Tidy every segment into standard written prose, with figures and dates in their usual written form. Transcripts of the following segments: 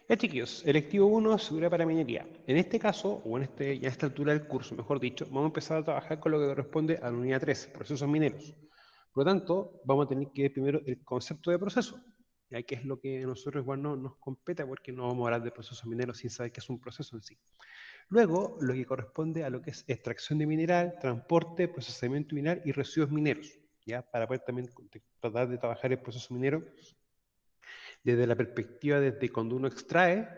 Ya chiquillos, electivo 1, seguridad para minería. En este caso, o ya a esta altura del curso, mejor dicho, vamos a empezar a trabajar con lo que corresponde a la unidad 3, procesos mineros. Por lo tanto, vamos a tener que ver primero el concepto de proceso, ya que es lo que a nosotros igual no nos compete, porque no vamos a hablar de procesos mineros sin saber qué es un proceso en sí. Luego, lo que corresponde a lo que es extracción de mineral, transporte, procesamiento mineral y residuos mineros, ya para poder también tratar de trabajar el proceso minero desde la perspectiva desde cuando uno extrae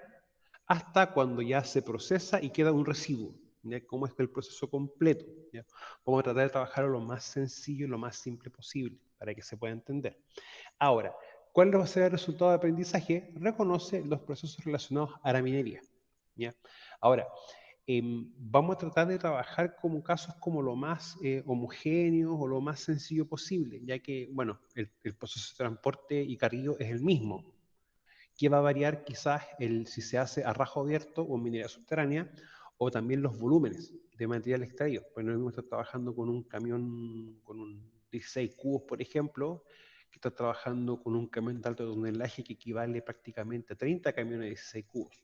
hasta cuando ya se procesa y queda un residuo. ¿Ya? ¿Cómo es que el proceso completo? ¿Ya? Vamos a tratar de trabajarlo lo más sencillo y lo más simple posible para que se pueda entender. Ahora, ¿cuál va a ser el resultado de aprendizaje? Reconoce los procesos relacionados a la minería. ¿Ya? Ahora, vamos a tratar de trabajar como casos como lo más homogéneos o lo más sencillo posible, ya que, bueno, el proceso de transporte y carrillo es el mismo, que va a variar quizás si se hace a rajo abierto o en minería subterránea, o también los volúmenes de material extraído. Pues no mismo estar trabajando con un camión con un 16 cubos, por ejemplo, que está trabajando con un camión de alto tonelaje que equivale prácticamente a 30 camiones de 16 cubos.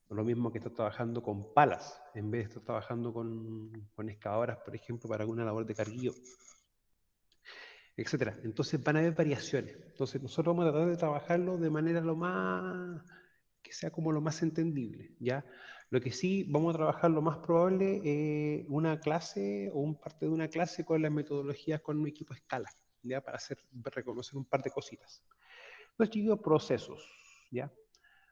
Lo mismo que está trabajando con palas, en vez de estar trabajando con excavadoras, por ejemplo, para alguna labor de carguillo, etcétera. Entonces van a haber variaciones. Entonces nosotros vamos a tratar de trabajarlo de manera lo más, que sea como lo más entendible, ¿ya? Lo que sí vamos a trabajar lo más probable, una clase o un parte de una clase con las metodologías con un equipo a escala, ¿ya? Para reconocer un par de cositas. Los chicos, procesos, ¿ya?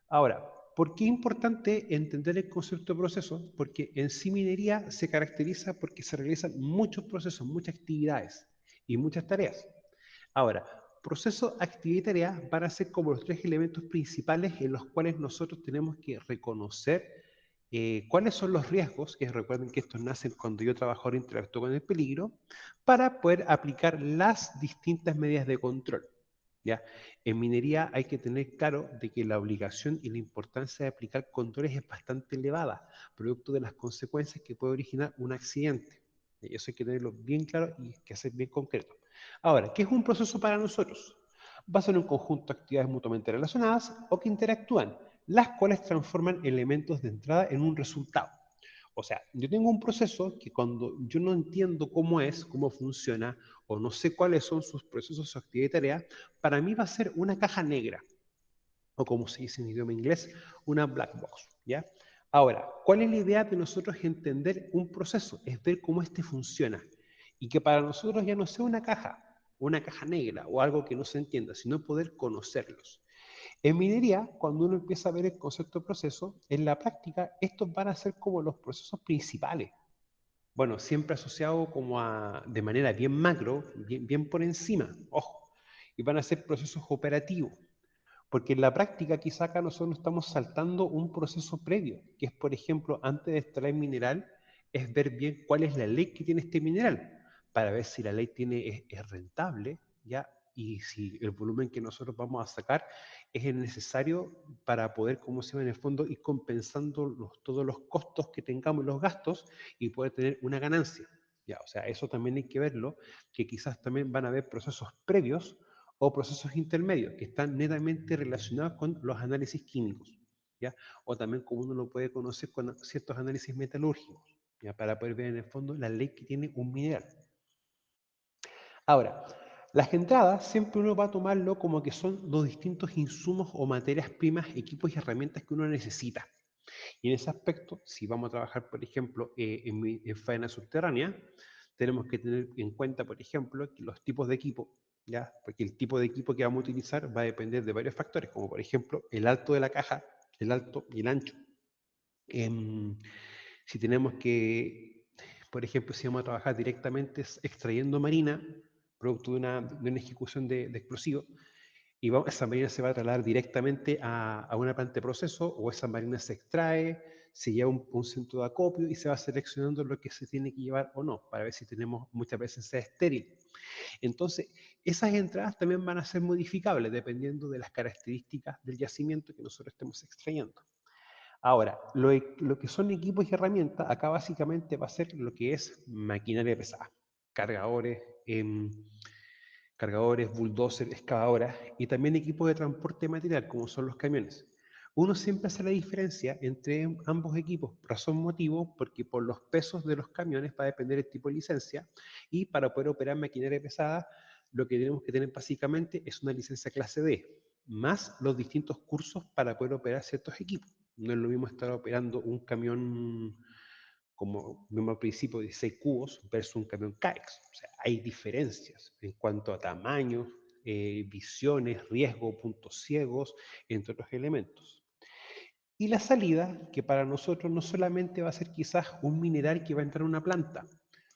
Ahora, ¿por qué es importante entender el concepto de proceso? Porque en sí minería se caracteriza porque se realizan muchos procesos, muchas actividades y muchas tareas. Ahora, proceso, actividad y tarea van a ser como los tres elementos principales en los cuales nosotros tenemos que reconocer cuáles son los riesgos, que recuerden que estos nacen cuando yo trabajador interactúo con el peligro, para poder aplicar las distintas medidas de control. ¿Ya? En minería hay que tener claro de que la obligación y la importancia de aplicar controles es bastante elevada, producto de las consecuencias que puede originar un accidente. Y eso hay que tenerlo bien claro y que ser bien concreto. Ahora, ¿qué es un proceso para nosotros? Va a ser un conjunto de actividades mutuamente relacionadas o que interactúan, las cuales transforman elementos de entrada en un resultado. O sea, yo tengo un proceso que cuando yo no entiendo cómo es, cómo funciona, o no sé cuáles son sus procesos, su actividad y tarea, para mí va a ser una caja negra, o como se dice en idioma inglés, una black box, ¿ya? Ahora, ¿cuál es la idea de nosotros entender un proceso? Es ver cómo este funciona, y que para nosotros ya no sea una caja negra, o algo que no se entienda, sino poder conocerlos. En minería, cuando uno empieza a ver el concepto de proceso, en la práctica estos van a ser como los procesos principales. Bueno, siempre asociado como de manera bien macro, bien por encima, ojo, y van a ser procesos operativos, porque en la práctica quizá acá nosotros estamos saltando un proceso previo, que es, por ejemplo, antes de extraer mineral, es ver bien cuál es la ley que tiene este mineral, para ver si la ley es rentable, ¿ya? Y si el volumen que nosotros vamos a sacar es el necesario para poder, como se llama en el fondo, ir compensando todos los costos que tengamos, los gastos, y poder tener una ganancia. ¿Ya? O sea, eso también hay que verlo, que quizás también van a haber procesos previos o procesos intermedios que están netamente relacionados con los análisis químicos, ¿ya? O también como uno lo puede conocer con ciertos análisis metalúrgicos, ¿ya? Para poder ver en el fondo la ley que tiene un mineral. Ahora, las entradas siempre uno va a tomarlo como que son los distintos insumos o materias primas, equipos y herramientas que uno necesita. Y en ese aspecto, si vamos a trabajar, por ejemplo, en faena subterránea, tenemos que tener en cuenta, por ejemplo, que los tipos de equipo, ¿ya? Porque el tipo de equipo que vamos a utilizar va a depender de varios factores, como por ejemplo el alto de la caja, el alto y el ancho. Si tenemos que, por ejemplo, si vamos a trabajar directamente extrayendo marina, producto de una ejecución de explosivos, y esa marina se va a trasladar directamente a una planta de proceso, o esa marina se extrae, se lleva a un centro de acopio y se va seleccionando lo que se tiene que llevar o no, para ver si tenemos, muchas veces sea estéril. Entonces, esas entradas también van a ser modificables dependiendo de las características del yacimiento que nosotros estemos extrayendo. Ahora, lo que son equipos y herramientas, acá básicamente va a ser lo que es maquinaria pesada, cargadores, cargadores, bulldozers, excavadoras, y también equipos de transporte de material, como son los camiones. uno siempre hace la diferencia entre ambos equipos, razón motivo, porque por los pesos de los camiones va a depender el tipo de licencia, y para poder operar maquinaria pesada, lo que tenemos que tener básicamente es una licencia clase D, más los distintos cursos para poder operar ciertos equipos. No es lo mismo estar operando un camión, como vimos al principio, de 6 cubos versus un camión CAEX. O sea, hay diferencias en cuanto a tamaños, visiones, riesgo, puntos ciegos, entre otros elementos. Y la salida, que para nosotros no solamente va a ser quizás un mineral que va a entrar a una planta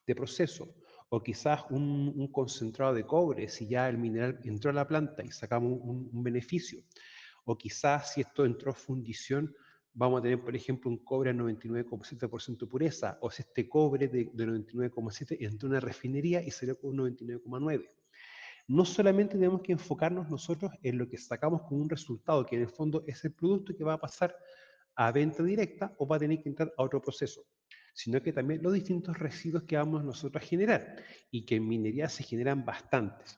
de proceso, o quizás un concentrado de cobre, si ya el mineral entró a la planta y sacamos un beneficio, o quizás si esto entró a fundición, vamos a tener, por ejemplo, un cobre a 99,7% pureza, o si este cobre de 99,7 entró a una refinería y salió con un 99,9. No solamente tenemos que enfocarnos nosotros en lo que sacamos como un resultado, que en el fondo es el producto que va a pasar a venta directa o va a tener que entrar a otro proceso, sino que también los distintos residuos que vamos nosotros a generar, y que en minería se generan bastantes.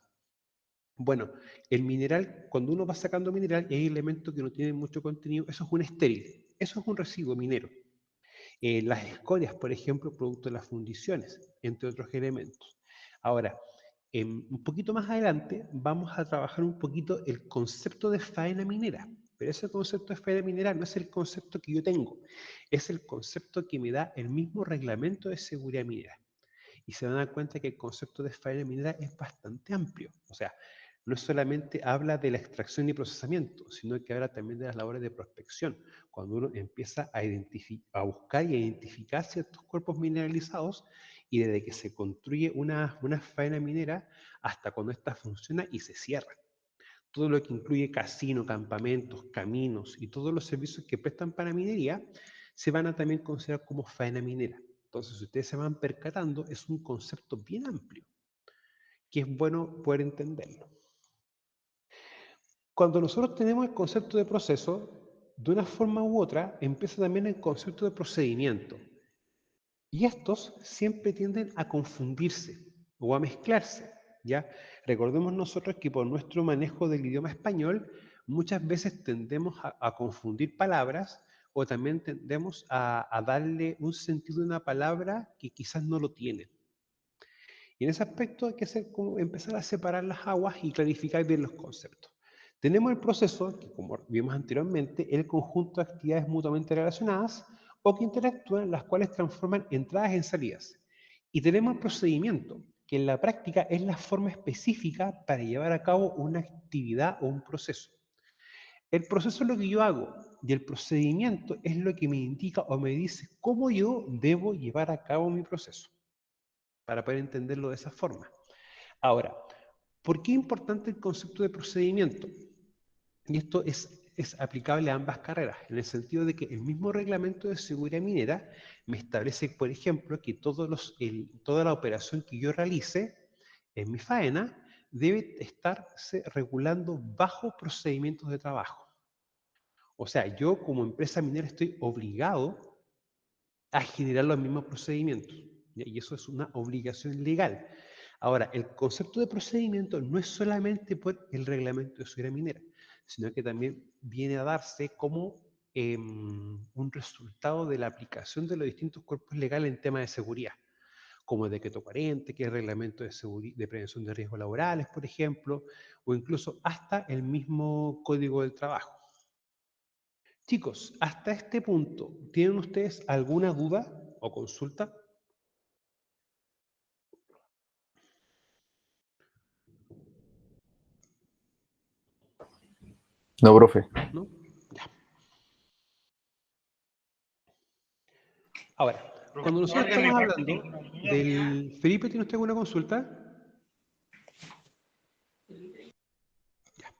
Bueno, el mineral, cuando uno va sacando mineral y hay elementos que no tienen mucho contenido, eso es un estéril, eso es un residuo minero. Las escorias, por ejemplo, producto de las fundiciones, entre otros elementos. Ahora, un poquito más adelante vamos a trabajar un poquito el concepto de faena minera, pero ese concepto de faena minera no es el concepto que yo tengo, es el concepto que me da el mismo reglamento de seguridad minera. Y se van a dar cuenta que el concepto de faena minera es bastante amplio. O sea, no solamente habla de la extracción y procesamiento, sino que habla también de las labores de prospección. Cuando uno empieza a buscar y a identificar ciertos cuerpos mineralizados, y desde que se construye una faena minera hasta cuando ésta funciona y se cierra. Todo lo que incluye casino, campamentos, caminos y todos los servicios que prestan para minería se van a también considerar como faena minera. Entonces, si ustedes se van percatando, es un concepto bien amplio, que es bueno poder entenderlo. Cuando nosotros tenemos el concepto de proceso, de una forma u otra, empieza también el concepto de procedimiento. Y estos siempre tienden a confundirse o a mezclarse, ¿ya? Recordemos nosotros que por nuestro manejo del idioma español, muchas veces tendemos a confundir palabras, o también tendemos a darle un sentido a una palabra que quizás no lo tiene. Y en ese aspecto hay que como empezar a separar las aguas y clarificar bien los conceptos. Tenemos el proceso, que como vimos anteriormente, el conjunto de actividades mutuamente relacionadas o que interactúan, las cuales transforman entradas en salidas. Y tenemos el procedimiento, que en la práctica es la forma específica para llevar a cabo una actividad o un proceso. El proceso es lo que yo hago, y el procedimiento es lo que me indica o me dice cómo yo debo llevar a cabo mi proceso, para poder entenderlo de esa forma. Ahora, ¿por qué es importante el concepto de procedimiento? Y esto es aplicable a ambas carreras, en el sentido de que el mismo reglamento de seguridad minera me establece, por ejemplo, que toda la operación que yo realice en mi faena debe estarse regulando bajo procedimientos de trabajo. O sea, yo como empresa minera estoy obligado a generar los mismos procedimientos, y eso es una obligación legal. Ahora, el concepto de procedimiento no es solamente por el reglamento de seguridad minera, sino que también viene a darse como un resultado de la aplicación de los distintos cuerpos legales en temas de seguridad, como el decreto 40, que es el reglamento de prevención de riesgos laborales, por ejemplo, o incluso hasta el mismo Código del Trabajo. Chicos, hasta este punto, ¿tienen ustedes alguna duda o consulta? No, profe. ¿No? Ya. Ahora, cuando nosotros estamos hablando del... Felipe, ¿tiene usted alguna consulta? Ya.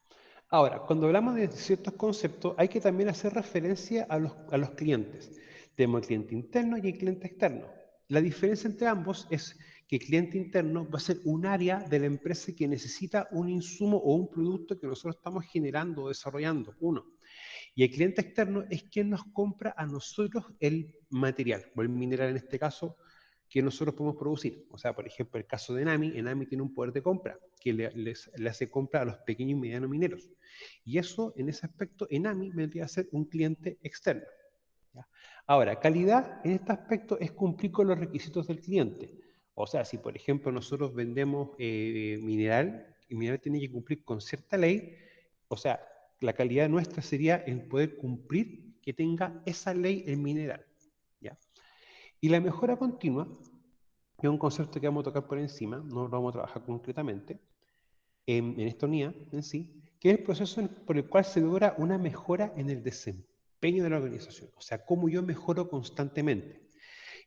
Ahora, cuando hablamos de ciertos conceptos, hay que también hacer referencia a los clientes. Tenemos el cliente interno y el cliente externo. La diferencia entre ambos es que el cliente interno va a ser un área de la empresa que necesita un insumo o un producto que nosotros estamos generando o desarrollando, uno. Y el cliente externo es quien nos compra a nosotros el material, o el mineral en este caso, que nosotros podemos producir. O sea, por ejemplo, el caso de Enami tiene un poder de compra que le hace compra a los pequeños y medianos mineros. Y eso, en ese aspecto, Enami vendría a ser un cliente externo. ¿Ya? Ahora, calidad en este aspecto es cumplir con los requisitos del cliente. O sea, si por ejemplo nosotros vendemos mineral, el mineral tiene que cumplir con cierta ley, o sea, la calidad nuestra sería en poder cumplir que tenga esa ley el mineral. ¿Ya? Y la mejora continua, que es un concepto que vamos a tocar por encima, no lo vamos a trabajar concretamente, en esta unidad en sí, que es el proceso por el cual se logra una mejora en el desempeño de la organización. O sea, cómo yo mejoro constantemente.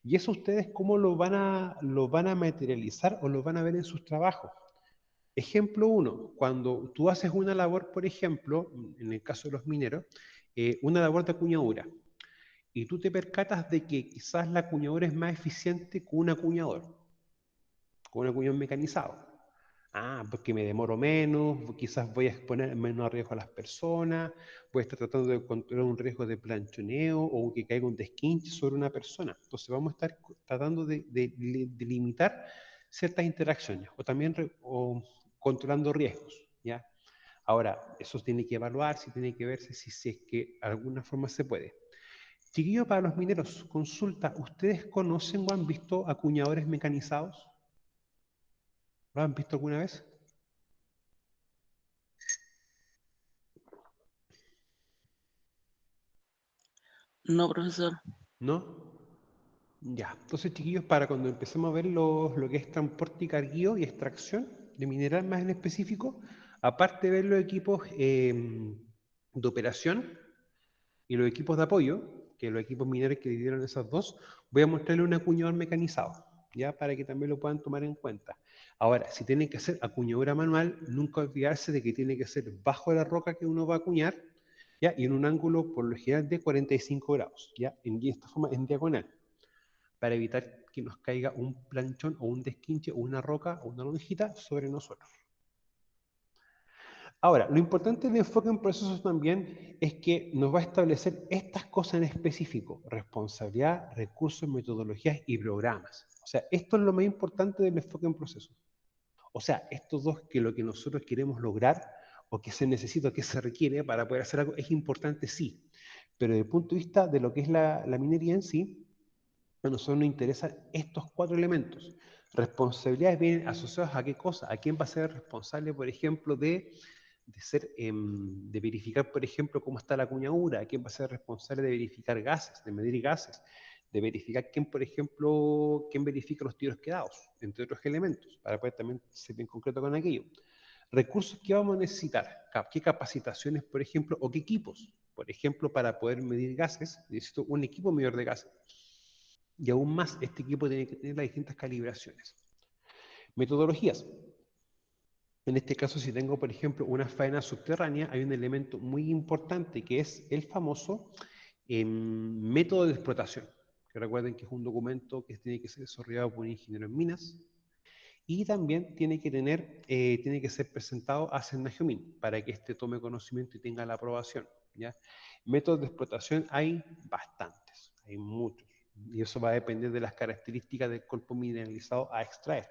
Y eso ustedes cómo lo van a materializar o lo van a ver en sus trabajos. Ejemplo uno, cuando tú haces una labor, por ejemplo, en el caso de los mineros, una labor de acuñadura, y tú te percatas de que quizás la acuñadora es más eficiente con un acuñador mecanizado. Ah, porque me demoro menos, quizás voy a exponer menos a riesgo a las personas, voy a estar tratando de controlar un riesgo de planchoneo o que caiga un desquinche sobre una persona. Entonces vamos a estar tratando de limitar ciertas interacciones o también controlando riesgos, ¿ya? Ahora, eso tiene que evaluarse, tiene que verse si es que de alguna forma se puede. Chiquillo, para los mineros, consulta, ¿ustedes conocen o han visto acuñadores mecanizados? ¿Lo han visto alguna vez? No, profesor. ¿No? Ya. Entonces, chiquillos, para cuando empecemos a ver lo que es transporte y carguío y extracción de mineral más en específico, aparte de ver los equipos de operación y los equipos de apoyo, que los equipos mineros que dividieron esas dos, voy a mostrarle un acuñador mecanizado, ya para que también lo puedan tomar en cuenta. Ahora, si tienen que hacer acuñadura manual, nunca olvidarse de que tiene que ser bajo la roca que uno va a acuñar, ya, y en un ángulo por lo general de 45 grados, ya, y esta forma en diagonal, para evitar que nos caiga un planchón o un desquinche o una roca o una lonjita sobre nosotros. Ahora, lo importante del enfoque en procesos también es que nos va a establecer estas cosas en específico: responsabilidad, recursos, metodologías y programas. O sea, esto es lo más importante del enfoque en procesos. O sea, estos dos, que lo que nosotros queremos lograr o que se necesita o que se requiere para poder hacer algo es importante, sí, pero desde el punto de vista de lo que es la minería en sí, a nosotros nos interesan estos cuatro elementos. Responsabilidades vienen asociadas a qué cosa, a quién va a ser responsable, por ejemplo, de verificar, por ejemplo, cómo está la acuñadura, quién va a ser responsable de verificar gases, de medir gases, de verificar quién, por ejemplo, quién verifica los tiros quedados, entre otros elementos, para poder también ser bien concreto con aquello. Recursos que vamos a necesitar, qué capacitaciones, por ejemplo, o qué equipos. Por ejemplo, para poder medir gases, necesito un equipo medidor de gases. Y aún más, este equipo tiene que tener las distintas calibraciones. Metodologías. En este caso, si tengo, por ejemplo, una faena subterránea, hay un elemento muy importante que es el famoso método de explotación. Que recuerden que es un documento que tiene que ser desarrollado por un ingeniero en minas y también tiene que ser presentado a Senagiomin para que éste tome conocimiento y tenga la aprobación, ¿ya? Métodos de explotación hay bastantes, hay muchos, y eso va a depender de las características del cuerpo mineralizado a extraer.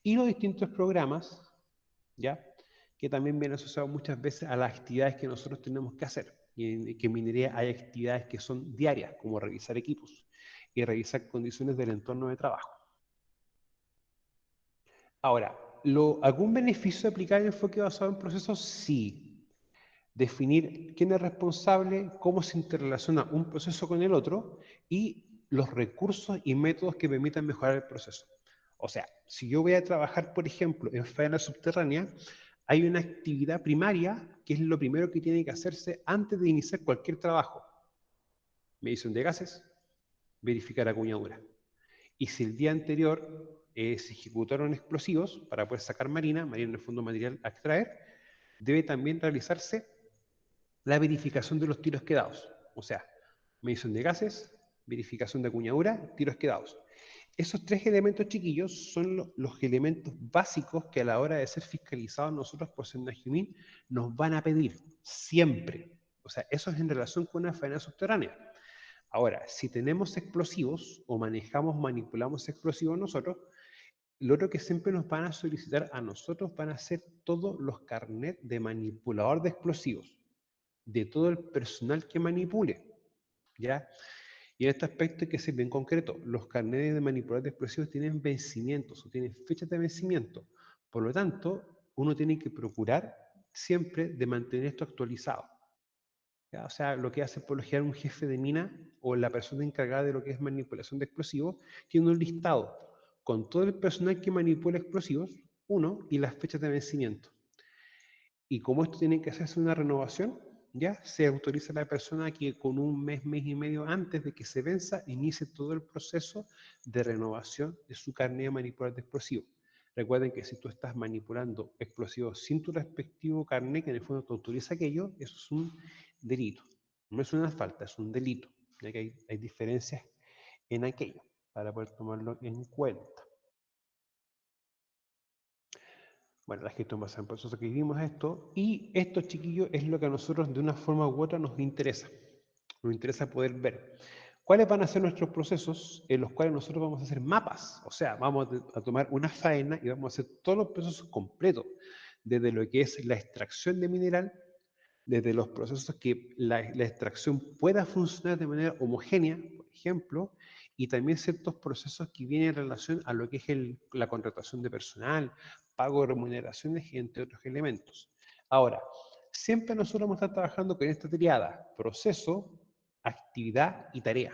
Y los distintos programas, ¿ya? Que también vienen asociados muchas veces a las actividades que nosotros tenemos que hacer. Y que en minería hay actividades que son diarias, como revisar equipos y revisar condiciones del entorno de trabajo. Ahora, ¿algún beneficio de aplicar el enfoque basado en procesos? Sí. Definir quién es responsable, cómo se interrelaciona un proceso con el otro y los recursos y métodos que permitan mejorar el proceso. O sea, si yo voy a trabajar, por ejemplo, en faena subterránea, hay una actividad primaria que es lo primero que tiene que hacerse antes de iniciar cualquier trabajo. Medición de gases, verificar acuñadura. Y si el día anterior se ejecutaron explosivos para poder sacar marina en el fondo material a extraer, debe también realizarse la verificación de los tiros quedados. O sea, medición de gases, verificación de acuñadura, tiros quedados. Esos tres elementos chiquillos son los elementos básicos que a la hora de ser fiscalizados nosotros por Senagiomin nos van a pedir siempre. O sea, eso es en relación con una faena subterránea. Ahora, si tenemos explosivos o manipulamos explosivos nosotros, lo otro que siempre nos van a solicitar a nosotros van a ser todos los carnets de manipulador de explosivos, de todo el personal que manipule, ¿ya? Y en este aspecto hay que ser bien concreto. Los carnets de manipulador de explosivos tienen vencimientos o tienen fechas de vencimiento. Por lo tanto, uno tiene que procurar siempre de mantener esto actualizado. ¿Ya? O sea, lo que hace por lo general un jefe de mina o la persona encargada de lo que es manipulación de explosivos, tiene un listado con todo el personal que manipula explosivos, uno, y las fechas de vencimiento. Y como esto tiene que hacerse una renovación, ya se autoriza a la persona que con un mes, mes y medio antes de que se venza, inicie todo el proceso de renovación de su carnet de manipulador de explosivos. Recuerden que si tú estás manipulando explosivos sin tu respectivo carnet, que en el fondo te autoriza aquello, eso es un delito. No es una falta, es un delito. Ya que hay diferencias en aquello para poder tomarlo en cuenta. Bueno, la gestión basada en procesos que vivimos esto, y esto, chiquillos, es lo que a nosotros de una forma u otra nos interesa. Nos interesa poder ver cuáles van a ser nuestros procesos en los cuales nosotros vamos a hacer mapas. O sea, vamos a tomar una faena y vamos a hacer todos los procesos completos, desde lo que es la extracción de mineral, desde los procesos que la extracción pueda funcionar de manera homogénea, por ejemplo, y también ciertos procesos que vienen en relación a lo que es la contratación de personal, pago de remuneraciones, entre otros elementos. Ahora, siempre nosotros vamos a estar trabajando con esta triada: proceso, actividad y tarea.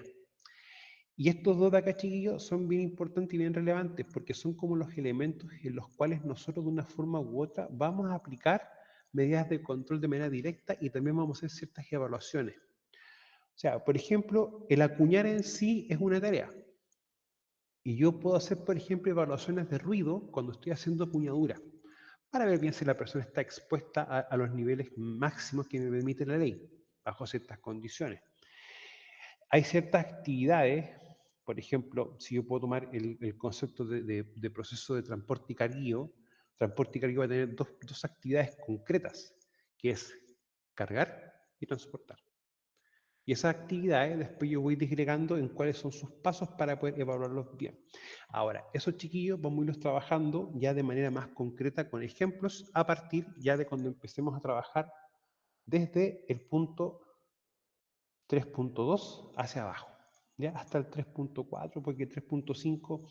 Y estos dos de acá, chiquillos, son bien importantes y bien relevantes porque son como los elementos en los cuales nosotros de una forma u otra vamos a aplicar medidas de control de manera directa y también vamos a hacer ciertas evaluaciones. O sea, por ejemplo, el acuñar en sí es una tarea. Y yo puedo hacer, por ejemplo, evaluaciones de ruido cuando estoy haciendo acuñadura, para ver bien si la persona está expuesta a los niveles máximos que me permite la ley, bajo ciertas condiciones. Hay ciertas actividades, por ejemplo, si yo puedo tomar el concepto de proceso de transporte y carguío va a tener dos actividades concretas, que es cargar y transportar. Y esas actividades después yo voy disgregando en cuáles son sus pasos para poder evaluarlos bien. Ahora, esos chiquillos vamos a irlos trabajando ya de manera más concreta con ejemplos a partir ya de cuando empecemos a trabajar desde el punto 3.2 hacia abajo, ya hasta el 3.4, porque 3.5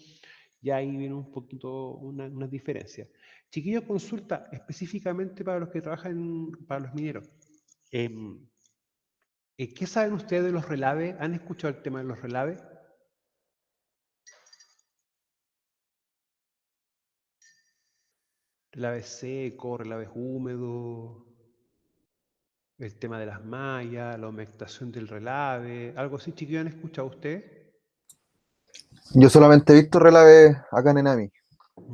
ya ahí viene un poquito una diferencia. Chiquillos, consulta específicamente para los que trabajan, para los mineros. ¿Qué saben ustedes de los relaves? ¿Han escuchado el tema de los relaves? Relaves secos, relaves húmedos, el tema de las mallas, la humectación del relave, algo así, chiquillos, ¿han escuchado ustedes? Yo solamente he visto relaves acá en Enami.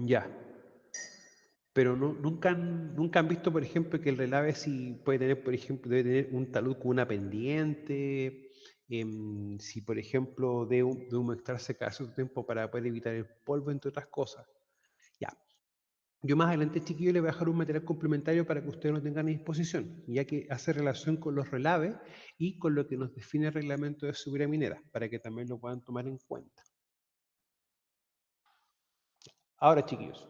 Ya. Pero nunca han visto, por ejemplo, que el relave si puede tener, por ejemplo, debe tener un talud con una pendiente, si, por ejemplo, de humectarse cada cierto tiempo para poder evitar el polvo, entre otras cosas. Ya. Yo más adelante, chiquillo, le voy a dejar un material complementario para que ustedes lo tengan a disposición, ya que hace relación con los relaves y con lo que nos define el reglamento de seguridad minera, para que también lo puedan tomar en cuenta. Ahora, chiquillos,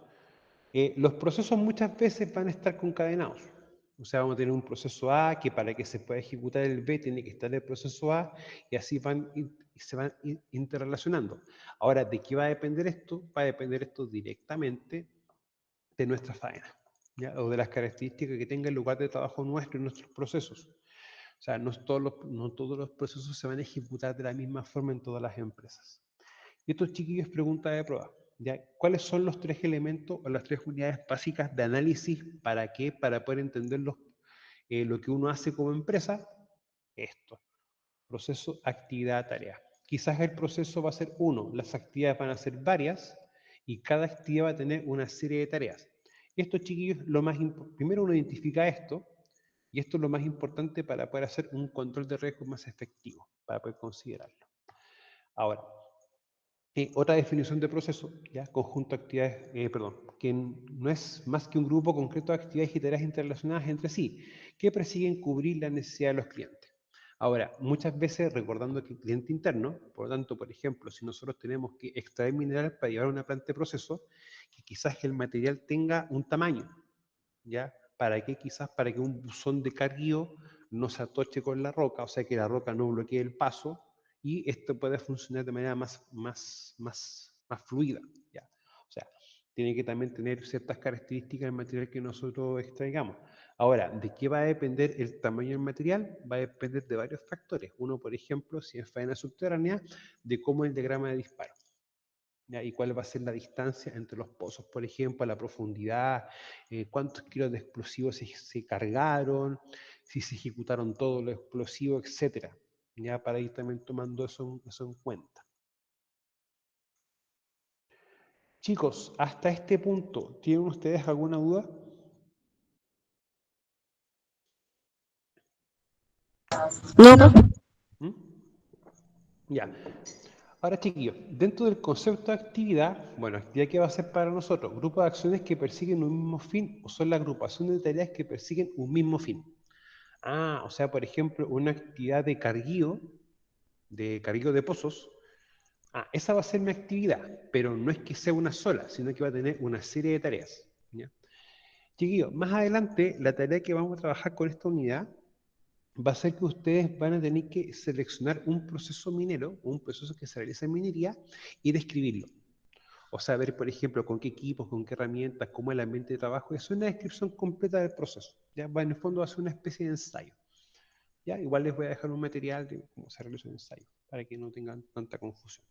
los procesos muchas veces van a estar concadenados. O sea, vamos a tener un proceso A que para que se pueda ejecutar el B tiene que estar el proceso A y así se van interrelacionando. Ahora, ¿de qué va a depender esto? Va a depender esto directamente de nuestra faena, ¿ya? O de las características que tenga el lugar de trabajo nuestro y nuestros procesos. O sea, no todos los procesos se van a ejecutar de la misma forma en todas las empresas. Y estos chiquillos, pregunta de prueba. ¿Ya? ¿Cuáles son los tres elementos o las tres unidades básicas de análisis? ¿Para qué? Para poder entender lo que uno hace como empresa. Esto: proceso, actividad, tarea. Quizás el proceso va a ser uno, las actividades van a ser varias y cada actividad va a tener una serie de tareas. Y estos chiquillos, primero uno identifica esto, y esto es lo más importante para poder hacer un control de riesgo más efectivo, para poder considerarlo. Ahora, otra definición de proceso, ¿ya? Conjunto de actividades, que no es más que un grupo concreto de actividades y tareas interrelacionadas entre sí, que persiguen cubrir la necesidad de los clientes. Ahora, muchas veces recordando que el cliente interno, por lo tanto, por ejemplo, si nosotros tenemos que extraer mineral para llevar a una planta de proceso, que quizás el material tenga un tamaño, ¿ya? ¿Para qué? Quizás para que un buzón de carguío no se atoche con la roca, o sea, que la roca no bloquee el paso y esto puede funcionar de manera más fluida, ¿ya? O sea, tiene que también tener ciertas características del material que nosotros extraigamos. Ahora, ¿de qué va a depender el tamaño del material? Va a depender de varios factores. Uno, por ejemplo, si es faena subterránea, de cómo es el diagrama de disparo. ¿Ya? Y cuál va a ser la distancia entre los pozos, por ejemplo, la profundidad, cuántos kilos de explosivos se cargaron, si se ejecutaron todos los explosivos, etcétera. Ya para ir también tomando eso en cuenta. Chicos, hasta este punto, ¿tienen ustedes alguna duda? No, profe. ¿Mm? Ya. Ahora, chiquillos, dentro del concepto de actividad, bueno, actividad que va a ser para nosotros, grupo de acciones que persiguen un mismo fin o son la agrupación de tareas que persiguen un mismo fin. Ah, o sea, por ejemplo, una actividad de carguío de pozos. Ah, esa va a ser mi actividad, pero no es que sea una sola, sino que va a tener una serie de tareas. ¿Ya? Chiquillos, más adelante, la tarea que vamos a trabajar con esta unidad va a ser que ustedes van a tener que seleccionar un proceso minero, un proceso que se realiza en minería, y describirlo. O sea, ver, por ejemplo, con qué equipos, con qué herramientas, cómo es el ambiente de trabajo. Es una descripción completa del proceso. ¿Ya? En el fondo va a ser una especie de ensayo. ¿Ya? Igual les voy a dejar un material de cómo se realiza un ensayo, para que no tengan tanta confusión.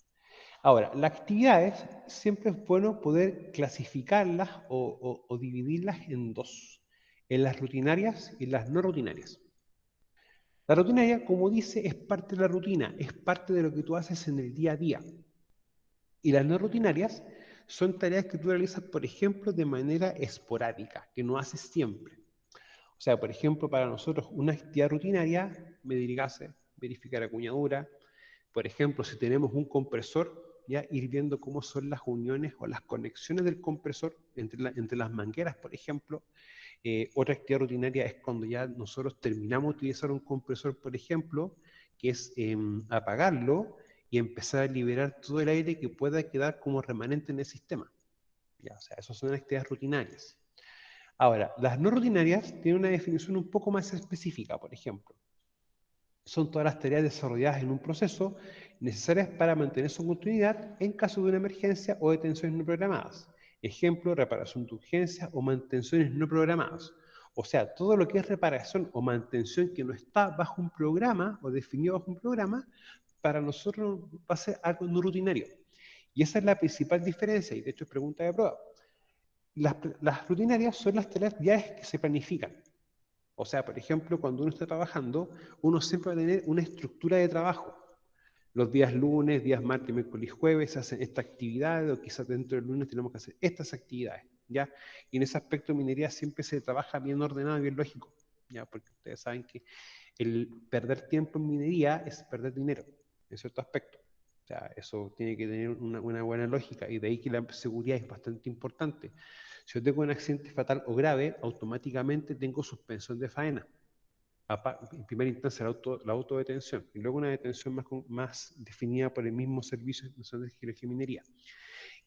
Ahora, las actividades siempre es bueno poder clasificarlas o dividirlas en dos, en las rutinarias y las no rutinarias. La rutinaria, como dice, es parte de la rutina, es parte de lo que tú haces en el día a día. Y las no rutinarias son tareas que tú realizas, por ejemplo, de manera esporádica, que no haces siempre. O sea, por ejemplo, para nosotros una actividad rutinaria, medir gases, verificar acuñadura. Por ejemplo, si tenemos un compresor, ya ir viendo cómo son las uniones o las conexiones del compresor entre las mangueras, por ejemplo. Otra actividad rutinaria es cuando ya nosotros terminamos de utilizar un compresor, por ejemplo, que es apagarlo y empezar a liberar todo el aire que pueda quedar como remanente en el sistema. Ya, o sea, esas son actividades rutinarias. Ahora, las no rutinarias tienen una definición un poco más específica, por ejemplo. Son todas las tareas desarrolladas en un proceso necesarias para mantener su continuidad en caso de una emergencia o de tensiones no programadas. Ejemplo, reparación de urgencia o mantenciones no programadas. O sea, todo lo que es reparación o mantención que no está bajo un programa o definido bajo un programa, para nosotros va a ser algo no rutinario. Y esa es la principal diferencia, y de hecho es pregunta de prueba. Las rutinarias son las tareas diarias que se planifican. O sea, por ejemplo, cuando uno está trabajando, uno siempre va a tener una estructura de trabajo. Los días lunes, días martes, miércoles y jueves se hacen estas actividades, o quizás dentro del lunes tenemos que hacer estas actividades, ¿ya? Y en ese aspecto de minería siempre se trabaja bien ordenado y bien lógico, ¿ya? Porque ustedes saben que el perder tiempo en minería es perder dinero, en cierto aspecto. O sea, eso tiene que tener una buena lógica, y de ahí que la seguridad es bastante importante. Si yo tengo un accidente fatal o grave, automáticamente tengo suspensión de faena. En primera instancia la autodetención y luego una detención más definida por el mismo Servicio Nacional de Geología y Minería.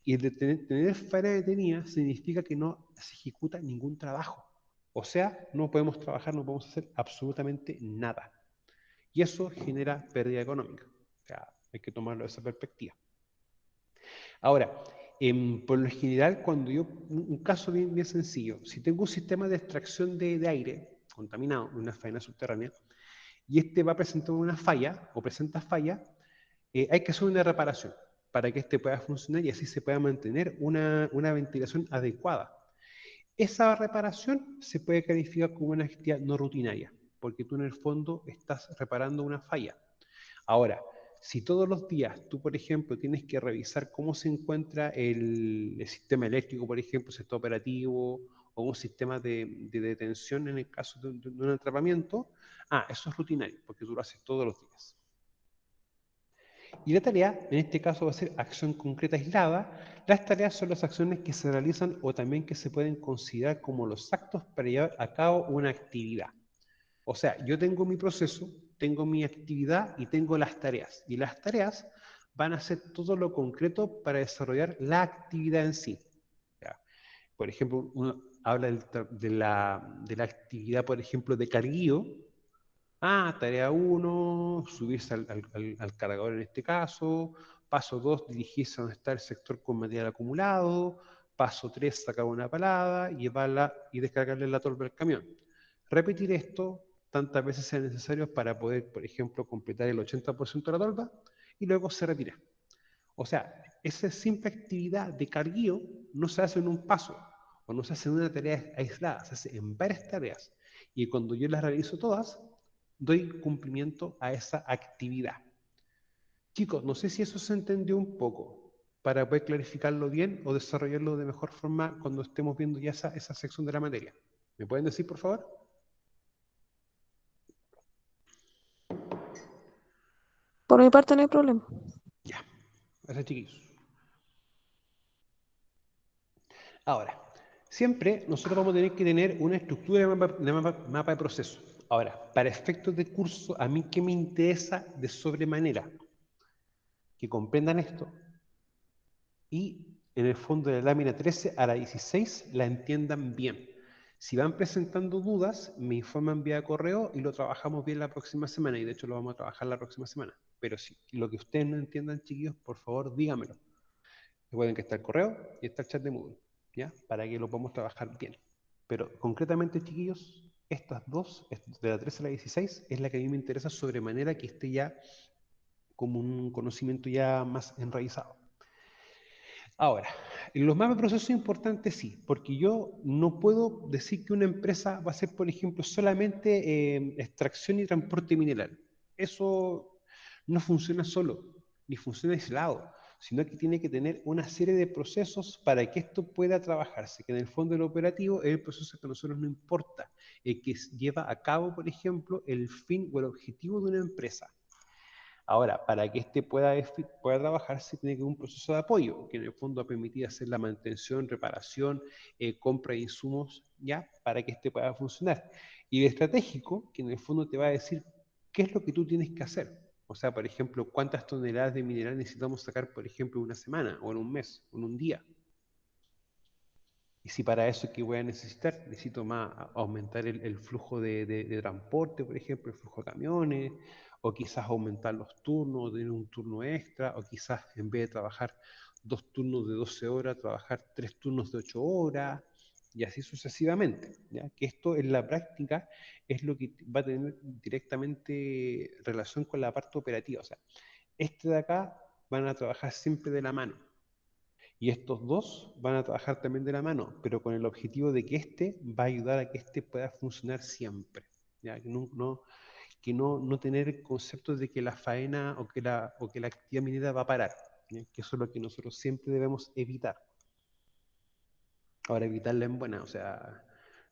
Y el de tener faena detenida significa que no se ejecuta ningún trabajo. O sea, no podemos trabajar, no podemos hacer absolutamente nada. Y eso genera pérdida económica. O sea, hay que tomarlo de esa perspectiva. Ahora, por lo general, cuando un caso bien sencillo, si tengo un sistema de extracción de aire contaminado, una faena subterránea, y este va a presentar una falla, o presenta falla, hay que hacer una reparación para que este pueda funcionar y así se pueda mantener una ventilación adecuada. Esa reparación se puede calificar como una actividad no rutinaria, porque tú en el fondo estás reparando una falla. Ahora, si todos los días tú, por ejemplo, tienes que revisar cómo se encuentra el sistema eléctrico, por ejemplo, si está operativo, o un sistema de detención en el caso de un atrapamiento, eso es rutinario, porque tú lo haces todos los días. Y la tarea, en este caso, va a ser acción concreta aislada. Las tareas son las acciones que se realizan o también que se pueden considerar como los actos para llevar a cabo una actividad. O sea, yo tengo mi proceso, tengo mi actividad y tengo las tareas. Y las tareas van a ser todo lo concreto para desarrollar la actividad en sí. ¿Ya? Por ejemplo, uno habla de la actividad, por ejemplo, de carguío. Tarea 1, subirse al cargador en este caso. Paso 2, dirigirse a donde está el sector con material acumulado. Paso 3, sacar una palada, llevarla y descargarle la torre del camión. Repetir esto tantas veces sea necesario para poder, por ejemplo, completar el 80% de la torba y luego se retira. O sea, esa simple actividad de carguío no se hace en un paso o no se hace en una tarea aislada, se hace en varias tareas. Y cuando yo las realizo todas, doy cumplimiento a esa actividad. Chicos, no sé si eso se entendió un poco para poder clarificarlo bien o desarrollarlo de mejor forma cuando estemos viendo ya esa sección de la materia. ¿Me pueden decir, por favor? Por mi parte no hay problema. Ya, gracias chiquillos. Ahora, siempre nosotros vamos a tener que tener una estructura de mapa de proceso. Ahora, para efectos de curso, a mí que me interesa de sobremanera que comprendan esto y en el fondo de la lámina 13 a la 16 la entiendan bien. Si van presentando dudas, me informan vía correo y lo trabajamos bien la próxima semana, y de hecho lo vamos a trabajar la próxima semana. Pero si lo que ustedes no entiendan, chiquillos, por favor dígamelo. Recuerden que está el correo y está el chat de Moodle, ¿ya? Para que lo podamos trabajar bien. Pero concretamente, chiquillos, estas dos, de la 13 a la 16, es la que a mí me interesa sobremanera que esté ya como un conocimiento ya más enraizado. Ahora, en los mapas de proceso importantes sí, porque yo no puedo decir que una empresa va a hacer, por ejemplo, solamente extracción y transporte mineral. Eso no funciona solo, ni funciona aislado, sino que tiene que tener una serie de procesos para que esto pueda trabajarse, que en el fondo el operativo es el proceso que a nosotros no importa, el que lleva a cabo, por ejemplo, el fin o el objetivo de una empresa. Ahora, para que este pueda trabajar, se tiene que haber un proceso de apoyo, que en el fondo permitir hacer la mantención, reparación, compra de insumos, ¿ya? Para que este pueda funcionar. Y el estratégico, que en el fondo te va a decir qué es lo que tú tienes que hacer. O sea, por ejemplo, cuántas toneladas de mineral necesitamos sacar, por ejemplo, en una semana, o en un mes, o en un día. Y si para eso que voy a necesitar, necesito más aumentar el flujo de transporte, por ejemplo, el flujo de camiones, o quizás aumentar los turnos, tener un turno extra, o quizás en vez de trabajar 2 turnos de 12 horas, trabajar 3 turnos de 8 horas, y así sucesivamente. ¿Ya? Que esto en la práctica es lo que va a tener directamente relación con la parte operativa. O sea, este de acá van a trabajar siempre de la mano. Y estos dos van a trabajar también de la mano, pero con el objetivo de que este va a ayudar a que este pueda funcionar siempre. ¿Ya? Que no tener el concepto de que la faena o que la actividad minera va a parar. ¿Ya? Que eso es lo que nosotros siempre debemos evitar. Ahora, evitarla en buena, o sea,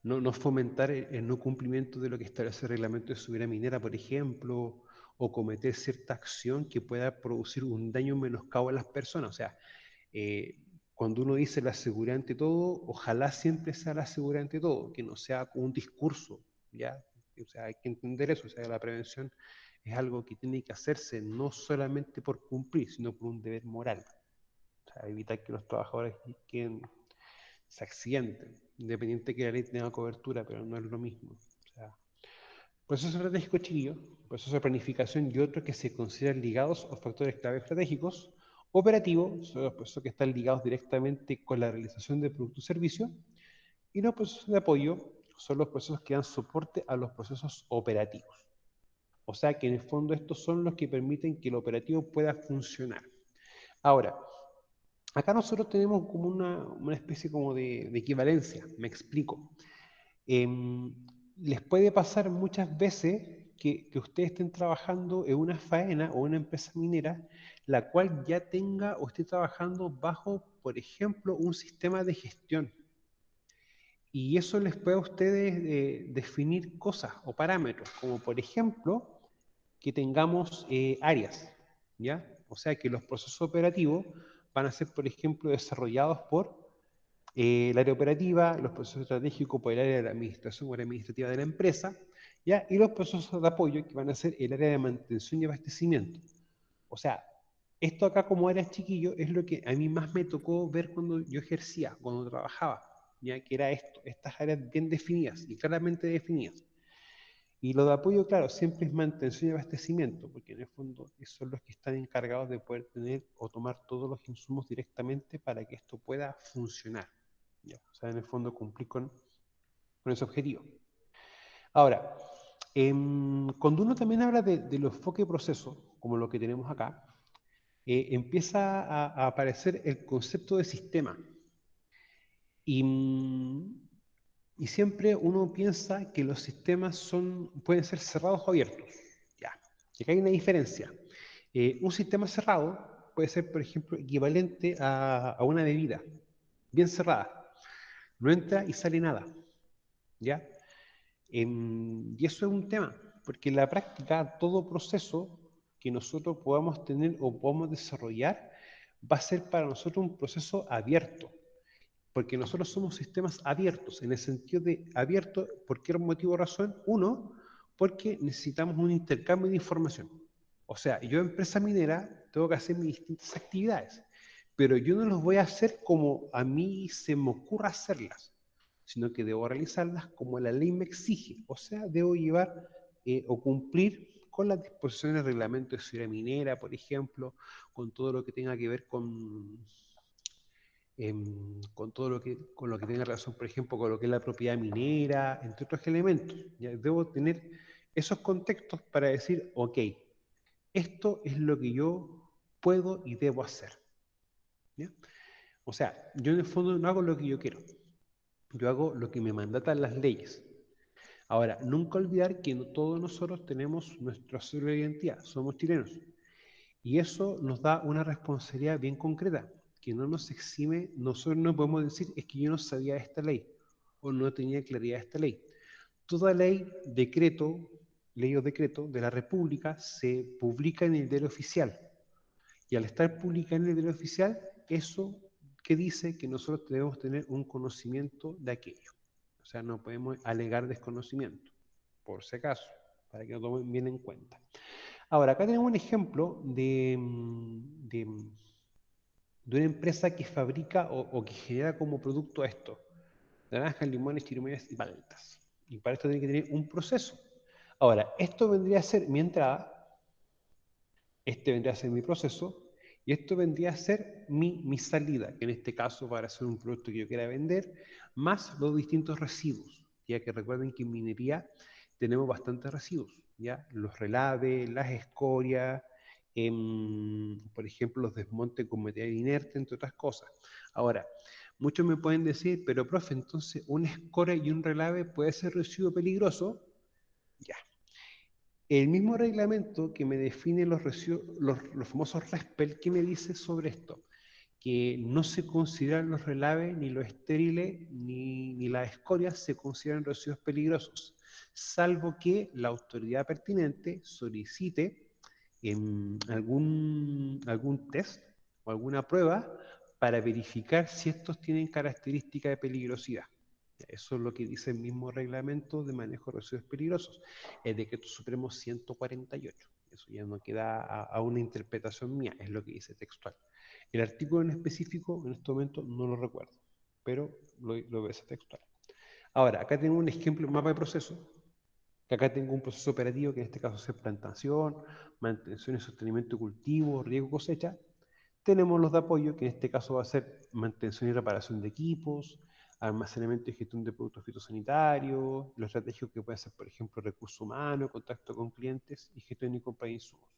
no fomentar el no cumplimiento de lo que establece el reglamento de seguridad minera, por ejemplo, o cometer cierta acción que pueda producir un daño menoscabo a las personas. O sea, eh, cuando uno dice la seguridad ante todo, ojalá siempre sea la seguridad ante todo, que no sea un discurso, ¿ya? O sea, hay que entender eso, o sea, la prevención es algo que tiene que hacerse no solamente por cumplir, sino por un deber moral. O sea, evitar que los trabajadores se accidenten, independiente que la ley tenga cobertura, pero no es lo mismo. O sea, proceso estratégico, chiquillo, proceso de planificación y otros que se consideran ligados a factores clave estratégicos. Operativo, son los procesos que están ligados directamente con la realización de producto o servicio. Y los procesos de apoyo son los procesos que dan soporte a los procesos operativos. O sea que en el fondo estos son los que permiten que el operativo pueda funcionar. Ahora, acá nosotros tenemos como una especie como de equivalencia, me explico. Em, Les puede pasar muchas veces que ustedes estén trabajando en una faena o una empresa minera, la cual ya tenga o esté trabajando bajo, por ejemplo, un sistema de gestión. Y eso les puede a ustedes definir cosas o parámetros, como por ejemplo, que tengamos áreas, ¿ya? O sea, que los procesos operativos van a ser, por ejemplo, desarrollados por el área operativa, los procesos estratégicos por el área de la administración o la administrativa de la empresa, ¿ya? Y los procesos de apoyo que van a ser el área de mantención y abastecimiento. O sea, esto acá como era chiquillo es lo que a mí más me tocó ver cuando yo ejercía, cuando trabajaba, ya que era esto, estas áreas bien definidas y claramente definidas. Y lo de apoyo, claro, siempre es mantención y abastecimiento, porque en el fondo son los que están encargados de poder tener o tomar todos los insumos directamente para que esto pueda funcionar. ¿Ya? O sea, en el fondo cumplir con ese objetivo. Ahora, cuando uno también habla de los enfoques de proceso, como lo que tenemos acá, empieza a aparecer el concepto de sistema. Y, y siempre uno piensa que los sistemas pueden ser cerrados o abiertos. Ya. Y acá hay una diferencia. Un sistema cerrado puede ser, por ejemplo, equivalente a una bebida, bien cerrada. No entra y sale nada. ¿Ya? Y eso es un tema, porque en la práctica todo proceso que nosotros podamos tener o podamos desarrollar va a ser para nosotros un proceso abierto, porque nosotros somos sistemas abiertos, en el sentido de abierto, ¿por qué motivo o razón? Uno, porque necesitamos un intercambio de información. O sea, yo empresa minera tengo que hacer mis distintas actividades, pero yo no los voy a hacer como a mí se me ocurra hacerlas, sino que debo realizarlas como la ley me exige. O sea, debo llevar o cumplir con las disposiciones del reglamento de seguridad minera, por ejemplo, con todo lo que tenga que ver con todo con lo que tenga relación, por ejemplo, con lo que es la propiedad minera, entre otros elementos. ¿Ya? Debo tener esos contextos para decir, ok, esto es lo que yo puedo y debo hacer. ¿Ya? O sea, yo en el fondo no hago lo que yo quiero, yo hago lo que me mandatan las leyes. Ahora, nunca olvidar que no todos nosotros tenemos nuestra cédula de identidad, somos chilenos. Y eso nos da una responsabilidad bien concreta, que no nos exime, nosotros no podemos decir, es que yo no sabía de esta ley, o no tenía claridad de esta ley. Toda ley, decreto, ley o decreto de la República se publica en el diario oficial. Y al estar publicada en el diario oficial, eso que dice que nosotros debemos tener un conocimiento de aquello. O sea, no podemos alegar desconocimiento, por si acaso, para que lo tomen bien en cuenta. Ahora, acá tenemos un ejemplo de una empresa que fabrica o que genera como producto esto: naranjas, limones, chirimías y paltas. Y para esto tiene que tener un proceso. Ahora, esto vendría a ser mi entrada, este vendría a ser mi proceso, y esto vendría a ser mi salida, que en este caso para hacer un producto que yo quiera vender, más los distintos residuos, ya que recuerden que en minería tenemos bastantes residuos, ¿ya? Los relaves, las escorias, por ejemplo, los desmontes con material inerte, entre otras cosas. Ahora, muchos me pueden decir, pero profe, entonces una escoria y un relave puede ser residuo peligroso. Ya, el mismo reglamento que me define los famosos RESPEL, ¿qué me dice sobre esto? Que no se consideran los relaves, ni los estériles, ni las escorias se consideran residuos peligrosos, salvo que la autoridad pertinente solicite algún test o alguna prueba para verificar si estos tienen características de peligrosidad. Eso es lo que dice el mismo reglamento de manejo de residuos peligrosos, el decreto supremo 148. Eso ya no queda a una interpretación mía, es lo que dice textual. El artículo en específico, en este momento, no lo recuerdo, pero lo ves textual. Ahora, acá tengo un ejemplo, un mapa de proceso, que acá tengo un proceso operativo, que en este caso es plantación, mantención y sostenimiento de cultivo, riego, cosecha. Tenemos los de apoyo, que en este caso va a ser mantención y reparación de equipos, almacenamiento y gestión de productos fitosanitarios, los estratégicos que pueden ser, por ejemplo, recursos humanos, contacto con clientes y gestión y compra de insumos.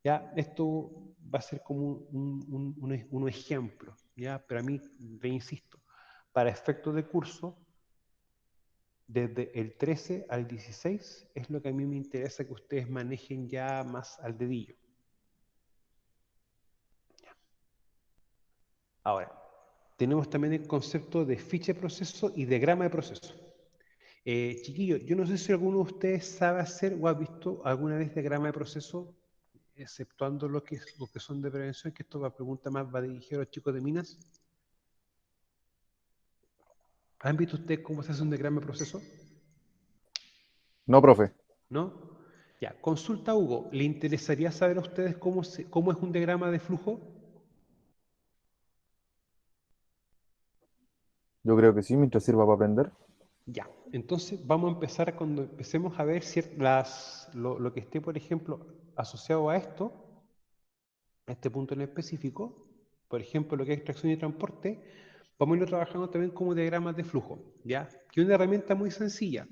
Ya, esto va a ser como un ejemplo, ¿ya? Pero a mí, le insisto, para efectos de curso, desde el 13 al 16 es lo que a mí me interesa que ustedes manejen ya más al dedillo. Ahora, tenemos también el concepto de ficha de proceso y diagrama de proceso. Chiquillos, yo no sé si alguno de ustedes sabe hacer o ha visto alguna vez diagrama de proceso, exceptuando lo que son de prevención, que esto va a pregunta más va dirigida a los chicos de minas. ¿Han visto ustedes cómo se hace un diagrama de proceso? No, profe. ¿No? Ya, consulta Hugo, ¿le interesaría saber a ustedes cómo es un diagrama de flujo? Yo creo que sí, mientras sirva para aprender. Ya, entonces vamos a empezar cuando empecemos a ver lo que esté, por ejemplo, asociado a esto, a este punto en específico, por ejemplo, lo que es extracción y transporte, vamos a irlo trabajando también como diagramas de flujo, ¿ya? Que es una herramienta muy sencilla.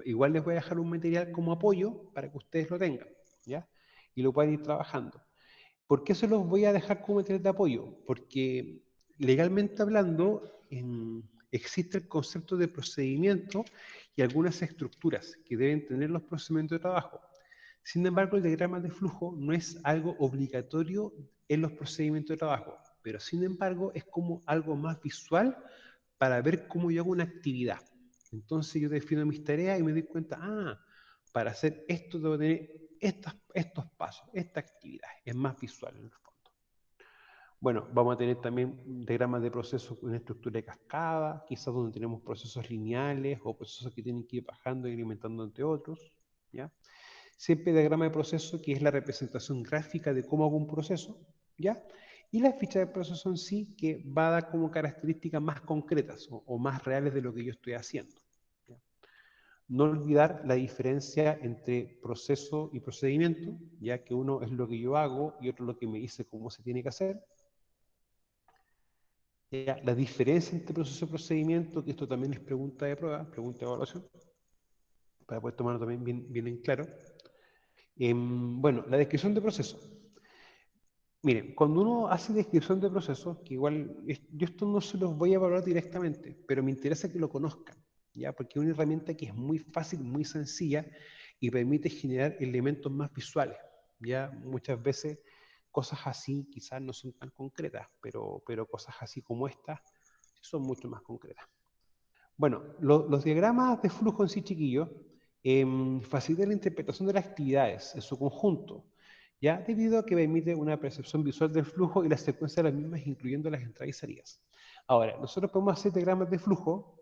Igual les voy a dejar un material como apoyo para que ustedes lo tengan, ¿ya? Y lo puedan ir trabajando. ¿Por qué se los voy a dejar como material de apoyo? Porque legalmente hablando, existe el concepto de procedimiento y algunas estructuras que deben tener los procedimientos de trabajo. Sin embargo, el diagrama de flujo no es algo obligatorio en los procedimientos de trabajo, pero sin embargo es como algo más visual para ver cómo yo hago una actividad. Entonces yo defino mis tareas y me doy cuenta, para hacer esto debo tener estos pasos, esta actividad. Es más visual en el fondo. Bueno, vamos a tener también diagramas de procesos con estructura de cascada, quizás donde tenemos procesos lineales o procesos que tienen que ir bajando y alimentando entre otros, ¿ya? Siempre diagrama de proceso, que es la representación gráfica de cómo hago un proceso, ¿ya? Y la ficha de proceso en sí, que va a dar como características más concretas o más reales de lo que yo estoy haciendo, ¿ya? No olvidar la diferencia entre proceso y procedimiento, ya que uno es lo que yo hago y otro lo que me dice cómo se tiene que hacer. Ya, la diferencia entre proceso y procedimiento, que esto también es pregunta de prueba, pregunta de evaluación, para poder tomarlo también bien en claro. Bueno, la descripción de proceso. Miren, cuando uno hace descripción de procesos, que igual yo esto no se los voy a evaluar directamente, pero me interesa que lo conozcan, ¿ya? Porque es una herramienta que es muy fácil, muy sencilla y permite generar elementos más visuales, ¿ya? Muchas veces cosas así quizás no son tan concretas, pero cosas así como estas sí son mucho más concretas. Bueno, los diagramas de flujo en sí, chiquillos, facilitan la interpretación de las actividades en su conjunto, ¿ya? Debido a que permite una percepción visual del flujo y la secuencia de las mismas, incluyendo las entradas y salidas. Ahora, nosotros podemos hacer diagramas de flujo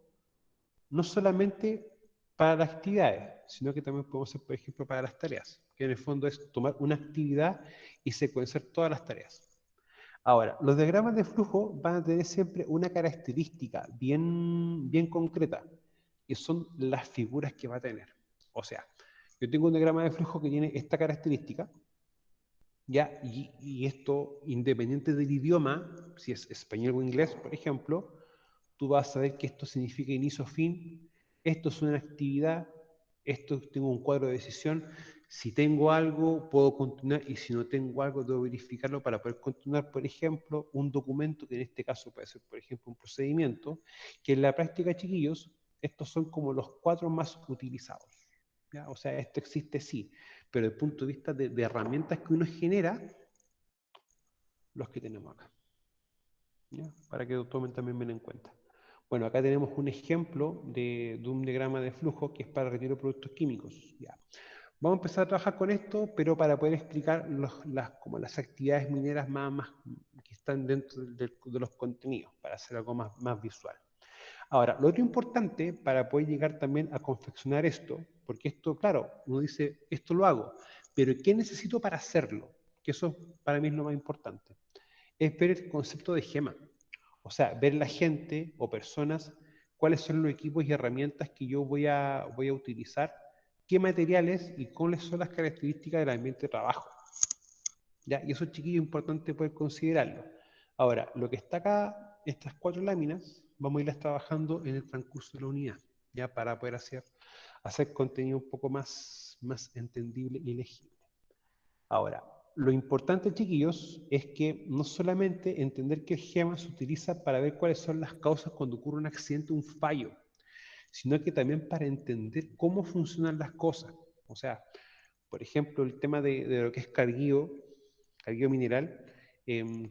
no solamente para las actividades, sino que también podemos hacer, por ejemplo, para las tareas, que en el fondo es tomar una actividad y secuenciar todas las tareas. Ahora, los diagramas de flujo van a tener siempre una característica bien concreta, que son las figuras que va a tener. O sea, yo tengo un diagrama de flujo que tiene esta característica, ¿ya? Y esto, independiente del idioma, si es español o inglés, por ejemplo, tú vas a saber que esto significa inicio-fin, esto es una actividad, esto tengo un cuadro de decisión, si tengo algo puedo continuar y si no tengo algo debo verificarlo para poder continuar, por ejemplo, un documento, que en este caso puede ser, por ejemplo, un procedimiento, que en la práctica, chiquillos, estos son como los 4 más utilizados, ¿ya? O sea, esto existe sí, pero desde el punto de vista de herramientas que uno genera, los que tenemos acá, ¿ya? Para que lo tomen también bien en cuenta. Bueno, acá tenemos un ejemplo de un diagrama de flujo que es para retiro de productos químicos. Ya. Vamos a empezar a trabajar con esto, pero para poder explicar como las actividades mineras más que están dentro de los contenidos, para hacer algo más visual. Ahora, lo otro importante para poder llegar también a confeccionar esto, porque esto, claro, uno dice, esto lo hago, pero ¿qué necesito para hacerlo? Que eso para mí es lo más importante. Es ver el concepto de gema. O sea, ver la gente o personas, cuáles son los equipos y herramientas que yo voy a utilizar, qué materiales y cuáles son las características del ambiente de trabajo. ¿Ya? Y eso, chiquillo, es importante poder considerarlo. Ahora, lo que está acá, estas 4 láminas, vamos a irlas trabajando en el transcurso de la unidad, ya para poder hacer contenido un poco más entendible y legible. Ahora, lo importante, chiquillos, es que no solamente entender que el GEMA se utiliza para ver cuáles son las causas cuando ocurre un accidente, un fallo, sino que también para entender cómo funcionan las cosas. O sea, por ejemplo, el tema de lo que es carguío mineral.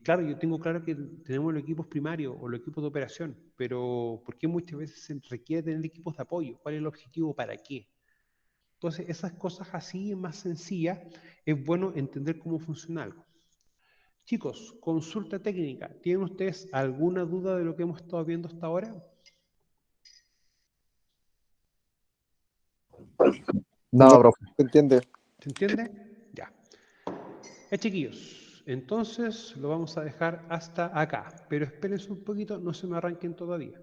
Claro, yo tengo claro que tenemos los equipos primarios o los equipos de operación, pero ¿por qué muchas veces se requiere tener equipos de apoyo? ¿Cuál es el objetivo? ¿Para qué? Entonces, esas cosas así, más sencillas, es bueno entender cómo funciona algo. Chicos, consulta técnica. ¿Tienen ustedes alguna duda de lo que hemos estado viendo hasta ahora? No, No, profe. ¿se entiende? ¿Se entiende? Ya. Chiquillos, entonces lo vamos a dejar hasta acá, pero espérense un poquito, no se me arranquen todavía.